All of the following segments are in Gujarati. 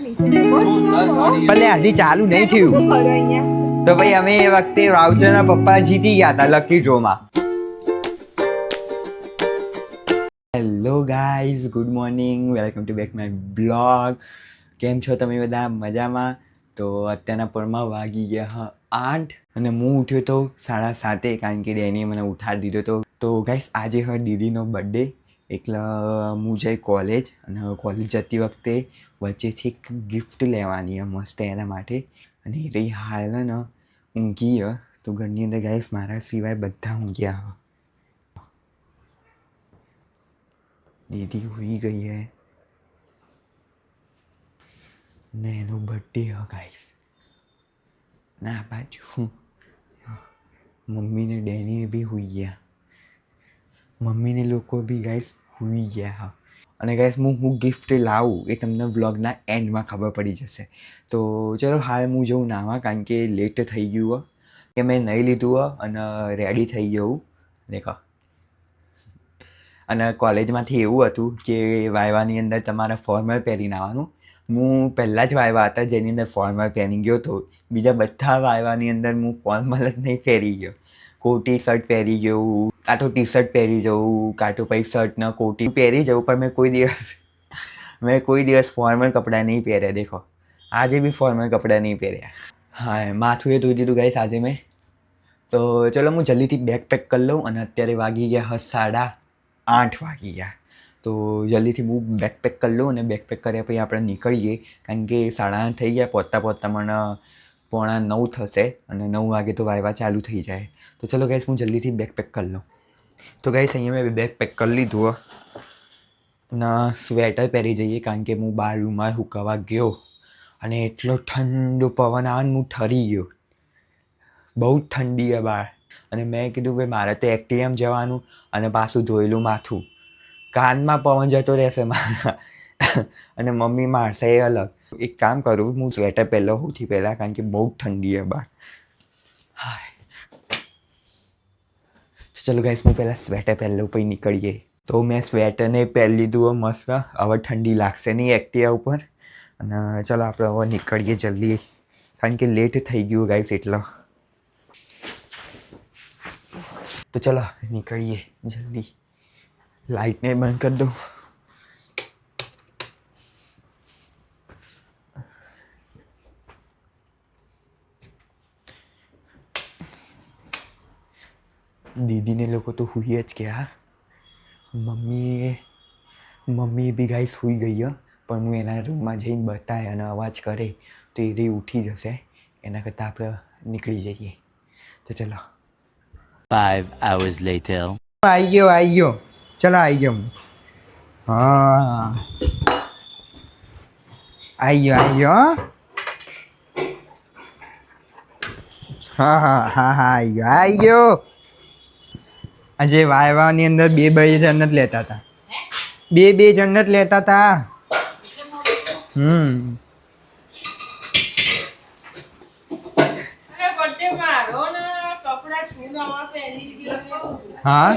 ભલે હજી ચાલુ નહીં થયું તો ભાઈ અમે એ વખતે વાઉચરના પપ્પા જીતી ગયા હતા લકી ડ્રોમાં. Hello guys, good morning, welcome to back my blog. કેમ છો તમે બધા? મજામાં? તો અત્યારના પરમાં વાગી ગયા 8 અને હું ઉઠ્યો તો 7:30 કારણ કે ડેનીએ મને ઉઠાડી દીધો હતો. તો ગાઈઝ આજે હવે દીદીનો બર્થડે એટલે હું જઈ કોલેજ અને કોલેજ જતી વખતે વચ્ચેથી એક ગિફ્ટ લેવાની મસ્ત એના માટે અને એ રહી હાલ ને ઊંઘી તો ઘરની અંદર ગાઈઝ મારા સિવાય બધા ઊંઘ્યા. દીદી હોઈ ગઈ હે ને એનો બર્થડે ગાઈઝ ના બાજુ મમ્મીને ડેનીને બી હોઈ ગયા. મમ્મીને લોકો બી ગાઈઝ હોઈ ગયા. અને ગાઈઝ હું ગિફ્ટ લાવું એ તમને વ્લોગના એન્ડમાં ખબર પડી જશે. તો ચલો હાલ હું જઉં નાવા કારણ કે લેટ થઈ ગયું કે મેં નહીં લીધું અને રેડી થઈ ગયું દેખો. અને કોલેજમાંથી એવું હતું કે વાયવાની અંદર તમારે ફોર્મલ પહેરીને આવવાનું. હું પહેલાં જ વાયવા હતા જેની અંદર ફોર્મલ પહેરી ગયો હતો. બીજા બધા વાયવાની અંદર હું ફોર્મલ જ નહીં પહેરી ગયો. કોટી શર્ટ પહેરી ગયું, કાં તો ટી શર્ટ પહેરી જવું, કાં તો પછી શર્ટના કોટી પહેરી જવું. પણ મેં કોઈ દિવસ ફોર્મલ કપડાં નહીં પહેર્યા. દેખો આજે બી ફોર્મલ કપડાં નહીં પહેર્યા. હા, માથું એ ધોઈ દીધું ગાઈસ આજે મેં. તો ચલો હું જલ્દીથી બેગ પેક કરી લઉં અને અત્યારે વાગી ગયા 8:30 વાગી ગયા. તો જલ્દીથી હું બેગ પેક કરી લઉં અને બેગ પેક કર્યા પછી આપણે નીકળીએ કારણ કે 8:30 થઈ ગયા. પહોંચતા મને 8:45 થશે અને 9 વાગે તો વાયવા ચાલુ થઈ જાય. તો ચલો ગાઈસ હું જલ્દીથી બેગ પેક કરી લઉં. તો ગાઈસ અહીંયા મેં બેગ પેક કરી લીધું ને સ્વેટર પહેરી જઈએ કારણ કે હું બહાર રૂમાલ હુકાવા ગયો અને એટલો ઠંડો પવન આવે ને હું ઠરી ગયો. બહુ જ ઠંડી છે બહાર અને મેં કીધું કે મારે તો એક્ટિવામાં જવાનું અને પાછું ધોયેલું માથું, કાનમાં પવન જતો રહેશે મારા અને મમ્મી મારશે એ અલગ. એક કામ કરું, હું સ્વેટર પહેલો સૌથી પહેલાં કારણ કે બહુ જ ઠંડી છે બહાર. હાય ચલો ગાઈસ હું પહેલાં સ્વેટર પહેલું પછી નીકળીએ. તો મેં સ્વેટરને પહેરી લીધું મસ્ત. હવે ઠંડી લાગશે નહીં એક્ટિવા ઉપર. અને ચલો આપણે હવે નીકળીએ જલ્દી કારણ કે લેટ થઈ ગયું ગાઈસ એટલો. તો ચલો નીકળીએ જલ્દી. લાઇટને બંધ કરી દઉં. દીદીને લોકો તો હુઈ જ ગયા. મમ્મી બી ગાઈસ હુઈ ગઈ પણ હું એના રૂમમાં જઈને બતાય અને અવાજ કરે તો એ રહી ઉઠી જશે. એના કરતાં આપણે નીકળી જઈએ. તો ચલો. 5 hours later. આવી ગયો ચલો આવી ગયો. હા આવી ગયો. હા આવી ગયો. આજે વાયવાની અંદર બે જણ જ લેતા હતા. બે જણ જ લેતા હતા. હા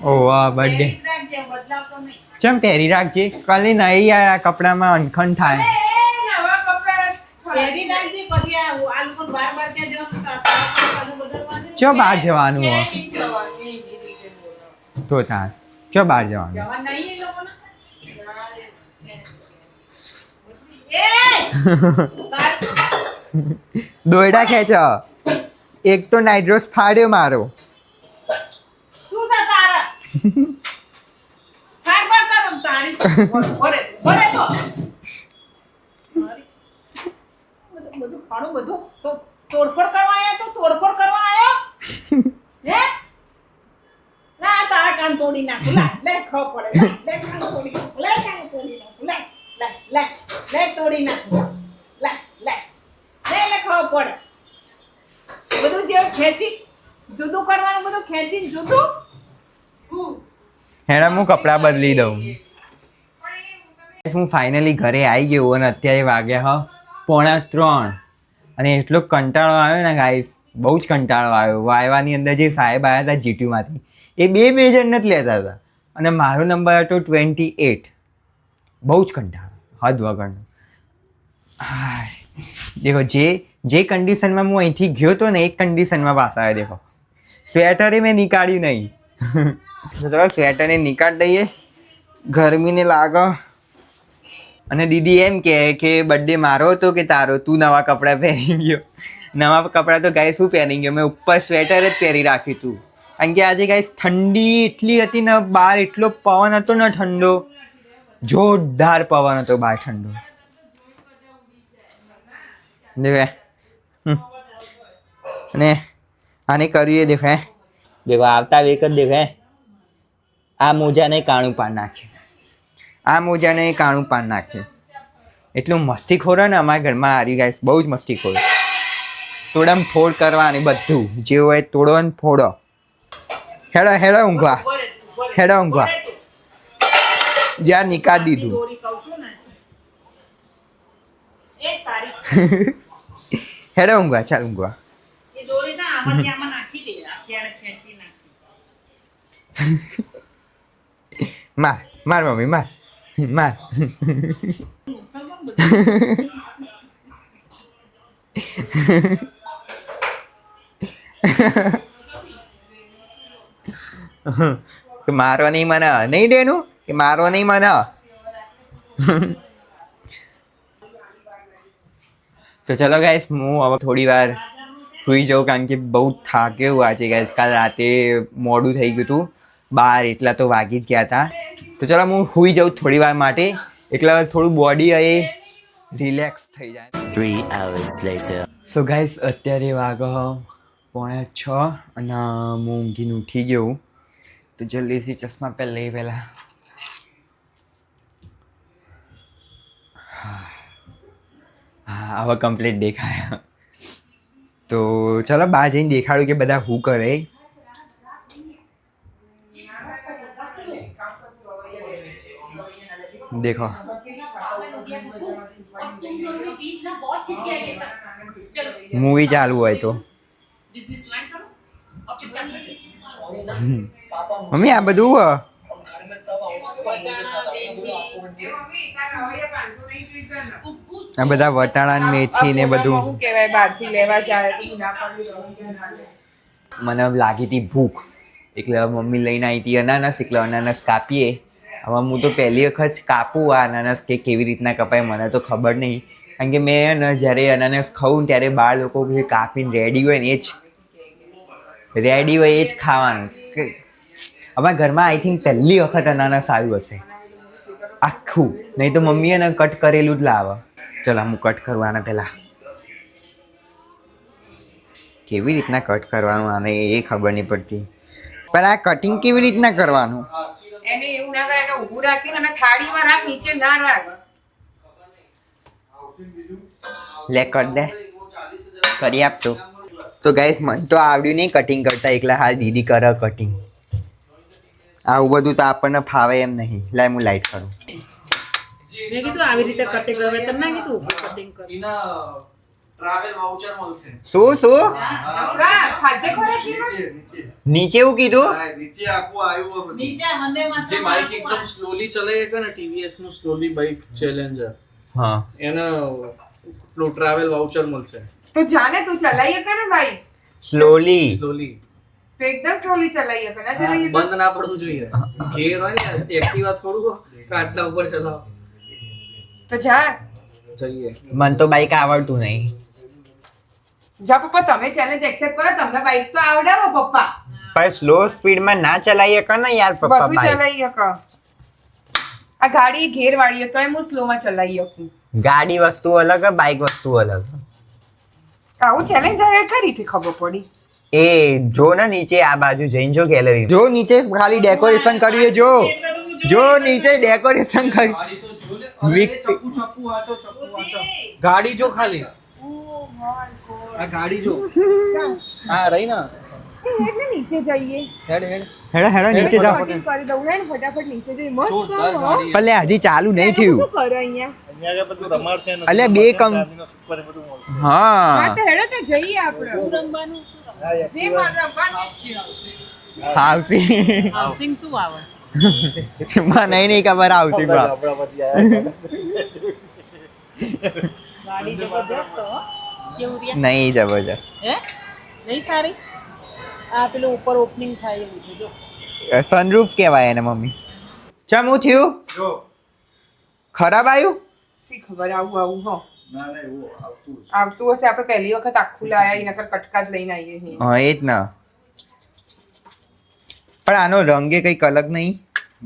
ઓહ બર્થડે ચમ પહેરી રાખજે. કાલે નહીં યાર આ કપડામાં અનખન થાય. ચો બહાર જવાનું તો થાય. ચો બહાર જવાનું દોયડા ખેંચો. એક તો નાઇટ્રોસ ફાડ્યો મારો. શું છે તારા? ફાડ કરું તારી. ભરે તો. બધું ફાડું બધું તો તોડફોડ કરવા આયા તો તોડફોડ કરવા આયો હે? ના તારા કાન તોડી નાખું. લે ખાવ પડે. લે કાન તોડી નાખું. લે કાન તોડી નાખું. લે તોડી નાખું. લે ખાવ પડે. બધું જે ખેંચી જુદું કરવાનું બધું ખેંચીને જુદું. હેડા હું કપડાં બદલી દઉં. હું ફાઇનલી ઘરે આવી ગયો અને અત્યારે વાગ્યા 2:45 અને એટલો કંટાળો આવ્યો ને ગાઈસ, બહુ જ કંટાળો આવ્યો. વાયવાની અંદર જે સાહેબ આવ્યા હતા જીટીયુમાંથી એ બે જણ જ લેતા હતા અને મારો નંબર હતો 28. બહુ જ કંટાળો, હદ વગરનો. હાય, દેખો જે કન્ડિશનમાં હું અહીંથી ગયો તો ને એ કન્ડિશનમાં પાછા આવ્યો. દેખો સ્વેટરે મેં નીકાળ્યું નહીં. તો ચલો સ્વેટરને નીકાળી દઈએ, ગરમીને લાગે. અને દીદી એમ કે બર્થડે મારો હતો કે તારો, તું નવા કપડાં પહેરી ગયો. નવા કપડાં તો ગાય શું પહેરી ગયો, મેં ઉપર સ્વેટર જ પહેરી રાખ્યું હતું. કારણ કે આજે ગાય ઠંડી એટલી હતી ને, બહાર એટલો પવન હતો ને ઠંડો, જોરદાર પવન હતો બહાર ઠંડો. દેખે અને આને કર્યું દેખે, દેખો આવતા વેક જ દેખે આ મોજાને કાણું પાડ નાખે, આ મોજાને કાણું પાડ નાખે. એટલું મસ્તીખોર ને અમારા ઘરમાં હારી ગાઈસ, બહુ જ મસ્તીખોર. તોડમ ફોડ કરવાની બધું, જે હોય તોડો ને ફોડો. હેડો હેડો ઊંઘવા, હેડો ઊંઘવા. જ્યાં નીકાળી દીધું. દોરી કહું છું ને એ તારી હેડો ઊંઘવા, ચાલ ઊંઘવા. એ દોરી છે આમાંથી આમાં નાખી દે, આખી ખેંચી નાખી. માર માર મમ્મી માર માર. કે મારવા નહીં મને નહીં દેનું, કે મારવા નહીં મને. તો ચલો ગાઈસ, હું હવે થોડી વાર સુઈ જાઉં, કારણ કે બહુ થાક્યો આજે ગાઈસ. કાલ રાતે મોડું થઈ ગયું હતું, 12 એટલા તો વાગી જ ગયા હતા. તો ચલો હું સુઈ જાઉં થોડી વાર માટે, એટલે થોડું બોડી એ રિલેક્સ થઈ જાય. 3 hours later. સો ગાઈસ, અત્યારે વાગો 5:45 અને હું ઊંઘીને ઉઠી ગયો. તો જલ્દીથી ચશ્મા પહેલાં હા હવે કમ્પ્લીટ દેખાયા. તો ચલો બહાર જઈને દેખાડું કે બધા શું કરે. देखो मूवी चालू है तो मम्मी आ બધું આ બધા વટાણા ને મેથી ને બધું શું કહેવાય બહારથી લેવા જાય મને લાગી હતી ભૂખ, એટલે મમ્મી લઈને આવી હતી અનાનસ, એટલે અનાનસ કાપીએ. હવે હું તો પહેલી વખત કાપું આ અનાનસ, કે કેવી રીતના કપાય મને તો ખબર નહીં. કારણ કે મેં ને જ્યારે અનાનસ ખાઉં ને ત્યારે બાર લોકો જે કાપીને રેડી હોય ને એ જ ખાવાનું. અમારા ઘરમાં આઈ થિંક પહેલી વખત અનાનસ આવ્યું હશે આખું, નહીં તો મમ્મીએ ને કટ કરેલું જ લાવે. ચલો હું કટ કરવાના પહેલાં કેવી રીતના કટ કરવાનું આને એ ખબર નહીં પડતી. પણ આ કટિંગ કેવી રીતના કરવાનું? એને એવું ના કરે, એને ઊભું રાખીને અને થાળીમાં રાખ, નીચે ના રાખ. લે કર દે, કરી આપતો. તો ગાઈસ મને તો આવડ્યું નહીં કટિંગ કરતા, એકલા હાલ દીદી કરે કટિંગ. આવું બધું તો આપણને ફાવે એમ નહીં. લાય હું લાઈટ કરું. મેં કીધું આવી રીતે કટિંગ હવે તને ના કીધું કટિંગ કર. ટ્રાવેલ વાઉચર મળશે. શું ખાદ્ય ખોરાક નીચે એવું કીધું? નીચે આખું આવ્યું બધું. નીચે વંદે માતરમ જે બાઇક એકદમ સ્લોલી ચલાવી કે ને, TVS નું સ્લોલી બાઇક ચેલેન્જર, હા એને પેલું ટ્રાવેલ વાઉચર મળશે. તો જાને તું ચલાઈએ કે ને ભાઈ, સ્લોલી. સ્લોલી તો એકદમ સ્લોલી ચલાઈએ કે ના ચલાઈએ. બંધ ના પડવું જોઈએ. ઘેર હોય ને એક્ટિવા થોડું કાટલા ઉપર ચલાવો. તો જા જઈએ. મને તો બાઈક આવડતું નહીં. જા પપ્પા, તમે ચેલેન્જ એક્સેપ્ટ કરો, તમને બાઈક તો આવડે હો પપ્પા. પણ સ્લો સ્પીડમાં ના ચલાવીએ કે ને યાર પપ્પા બધું બાઈક. ચલાઈએ કે આ ગાડી ઘેર વાળી તો હું સ્લો માં ચલાવી શકું. ગાડી વસ્તુ અલગ, બાઈક વસ્તુ અલગ. આવું ચેલેન્જ આવે કઈ રીતે ખબર પડી? એ જો ને નીચે આ બાજુ જઈને જો ગેલેરી, જો નીચે ખાલી ડેકોરેશન કર્યું છે. જો નીચે ડેકોરેશન કર્યું. ગાડી તો જો લે. અરે ચપ્પુ વાંચો. ગાડી જો ખાલી. આ ગાડી જો. હા રહી ના. એટલે નીચે જઈએ. હેડો નીચે જાઓ. કટિંગ કરી દઉં ને ફટાફટ નીચે જઈએ. મસ્ત જોરદાર હો. ગાડી. ભલે હજી ચાલુ નહીં થયું. શું કરો અહીંયા? અલ્યા બે કમ હા હા તો હેડો તો જઈએ આપણે. રમવાનું શું જે મારે રમવાનું આવશે. હાઉસિંગ શું આવે? મને નહીં ખબર આવશે બા. અમરાવતી આયા. ગાડી જબરજસ્ત હો. કેવું રે? નહીં જબરજસ્ત. હે નહીં સારી આ પેલું ઉપર ઓપનિંગ થાય એવું છે જો સનરૂફ કહેવાય એને મમ્મી. ચમ હું થયું જો ખરાબ આવ્યું? શી ખબર આવું આવું હો ના ના એવું આવતું જ. આવતું હશે. આપણે પહેલી વખત આખું લાયા એના કર કટકા જ લઈને આવીએ છીએ. હા એ જ ને. પણ આનો રંગે કંઈક અલગ નહીં.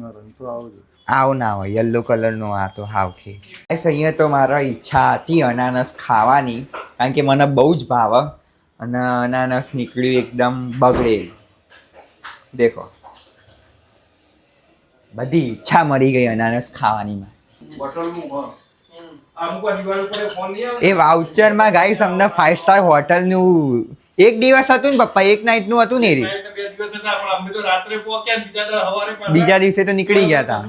ના રંગ તો આવું જ. આવો ના હોય યલો કલરનો આ તો હાવ ખે. અહીંયા તો મારા ઈચ્છા હતી અનાનસ ખાવાની કારણ કે મને બહુ જ ભાવે અને અનાનસ નીકળ્યું એકદમ બગડેલું. દેખો બધી ઈચ્છા મરી ગઈ અનાનસ ખાવાની. બોટલનું હા. અમુક દિવાળી ઉપર ફોન નહીં આવે. એ વાઉચરમાં ગાઈસ અમને 5 સ્ટાર હોટલનું એક દિવસ હતું ને પપ્પા, એક નાઇટનું હતું ને એ રીત. બે દિવસ હતા પણ અમે તો રાત્રે પહોંચ્યા બીજા તો સવારે પાછા બીજા દિવસે તો નીકળી ગયા હતા.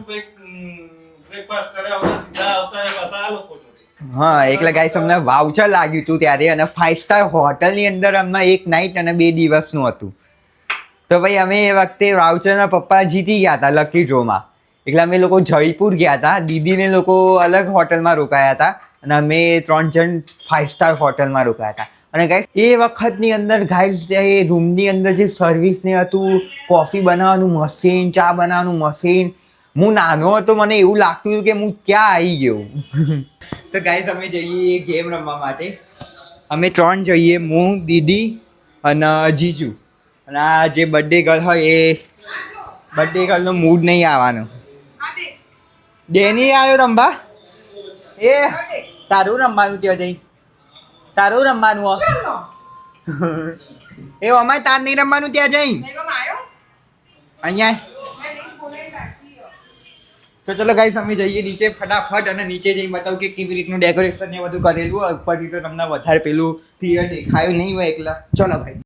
બ્રેકફાસ્ટ કર્યા વગર સીધા આવતા રહ્યા આ લોકો જોડે. હા એટલે ગાઈસ અમને વાઉચર લાગ્યું હતું ત્યારે અને 5 સ્ટાર હોટલની અંદર અમને એક નાઇટ અને 2 દિવસનું હતું. તો ભાઈ અમે એ વખતે વાઉચરના પપ્પા જીતી ગયા હતા લકી ડ્રોમાં. એટલે અમે લોકો જયપુર ગયા હતા, દીદીને લોકો અલગ હોટલમાં રોકાયા હતા અને અમે 3 જણ 5 સ્ટાર હોટલમાં રોકાયા હતા. અને ગાઈસ એ વખતની અંદર ગાઈસ જે રૂમની અંદર જે સર્વિસ ને હતું, કોફી બનાવવાનું મશીન, ચા બનાવવાનું મશીન, હું નાનો હતો મને એવું લાગતું હતું કે હું ક્યાં આવી ગયો. તો ગાઈસ અમે જઈએ ગેમ રમવા માટે. અમે 3 જઈએ, હું, દીદી અને જીજુ. અને આ જે બર્થડે ગર્લ હોય એ બર્થડે ગર્લનો મૂડ નહીં આવવાનો. ડેની આવ્યો રમવા. એ તારું રમવાનું ત્યાં જઈ તારું રમવાનું હો. એ અમારે તાર નહીં રમવાનું ત્યાં જઈ અહીંયા. તો ચલો ગાઈસ અમે જઈએ નીચે ફટાફટ અને નીચે જઈને બતાવું કે કેવી રીતનું ડેકોરેશન ને બધું કરેલું. ઉપરથી તો તમને વધારે પેલું ક્લિયર દેખાયું નહીં હોય એકલા. ચલો ભાઈ.